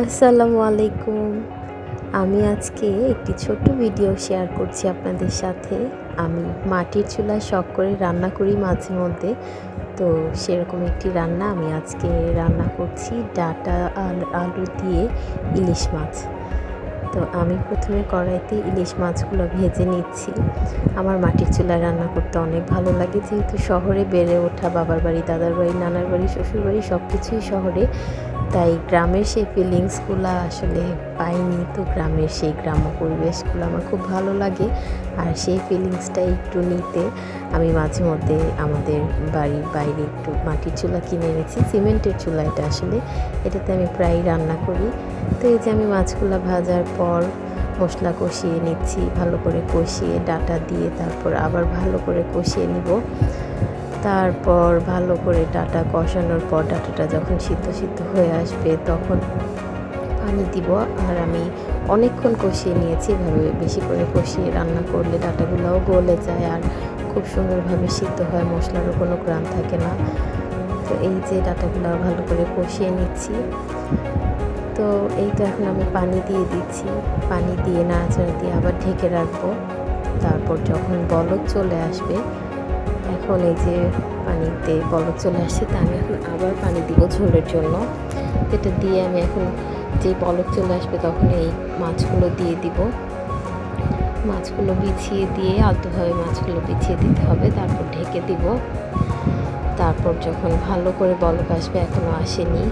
আসসালামু আলাইকুম। আমি আজকে একটি ছোট্ট ভিডিও শেয়ার করছি আপনাদের সাথে। আমি মাটির চুলায় শখ করে রান্না করি মাঝে মধ্যে। তো সেরকম একটি রান্না আমি আজকে রান্না করছি, ডাঁটা আর আলু দিয়ে ইলিশ মাছ। তো আমি প্রথমে কড়াইতে ইলিশ মাছগুলো ভেজে নিচ্ছি। আমার মাটির চুলায় রান্না করতে অনেক ভালো লাগে, যেহেতু শহরে বেড়ে ওঠা, বাবার বাড়ি, দাদার বাড়ি, নানার বাড়ি, শ্বশুর বাড়ি সব কিছুই শহরে। তাই গ্রামের সেই ফিলিংসগুলো আসলে পাইনি। তো গ্রামের সেই গ্রাম্য পরিবেশগুলো আমার খুব ভালো লাগে, আর সেই ফিলিংসটা একটু নিতে আমি মাঝে মধ্যে আমাদের বাড়ির বাইরে একটু মাটির চুলা কিনে এনেছি। সিমেন্টের চুলা এটা, আসলে এটাতে আমি প্রায় রান্না করি। তো এই যে আমি মাছগুলো ভাজার পর মশলা কষিয়ে নিচ্ছি, ভালো করে কষিয়ে ডাঁটা দিয়ে তারপর আবার ভালো করে কষিয়ে নিব। তারপর ভালো করে ডাঁটা কষানোর পর ডাঁটাটা যখন সিদ্ধ হয়ে আসবে তখন পানি দিব। আর আমি অনেকক্ষণ কষিয়ে নিয়েছি। এভাবে বেশি করে কষিয়ে রান্না করলে ডাঁটাগুলোও গলে যায় আর খুব সুন্দরভাবে সিদ্ধ হয়, মশলারও কোনো গ্রাম থাকে না। তো এই যে ডাঁটাগুলো ভালো করে কষিয়ে নিচ্ছি। তো এই তো এখন আমি পানি দিয়ে দিচ্ছি, পানি দিয়ে নাড়াচাড়া দিয়ে আবার ঢেকে রাখবো। তারপর যখন বলক চলে আসবে, এখন এই যে পানিতে বলক চলে আসছে, তা আমি এখন আবার পানি দিব ঝোলের জন্য। এটা দিয়ে আমি এখন যে বলক চলে আসবে তখন এই মাছগুলো দিয়ে দিব। মাছগুলো বিছিয়ে দিয়ে আলতোভাবে মাছগুলো বিছিয়ে দিতে হবে, তারপর ঢেকে দিব। তারপর যখন ভালো করে বলক আসবে, এখনও আসেনি,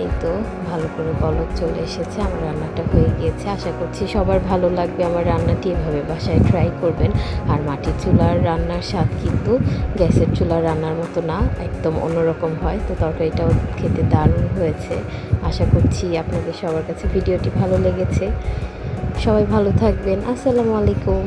এই তো ভালো করে বলক চলে এসেছে, আমার রান্নাটা হয়ে গিয়েছে। আশা করছি সবার ভালো লাগবে আমার রান্নাটি। এভাবে বাসায় ট্রাই করবেন। আর মাটির চুলার রান্নার স্বাদ কিন্তু গ্যাসের চুলার রান্নার মতো না, একদম অন্যরকম হয়। তো তরকারিটাও খেতে দারুণ হয়েছে। আশা করছি আপনাদের সবার কাছে ভিডিওটি ভালো লেগেছে। সবাই ভালো থাকবেন। আসসালামু আলাইকুম।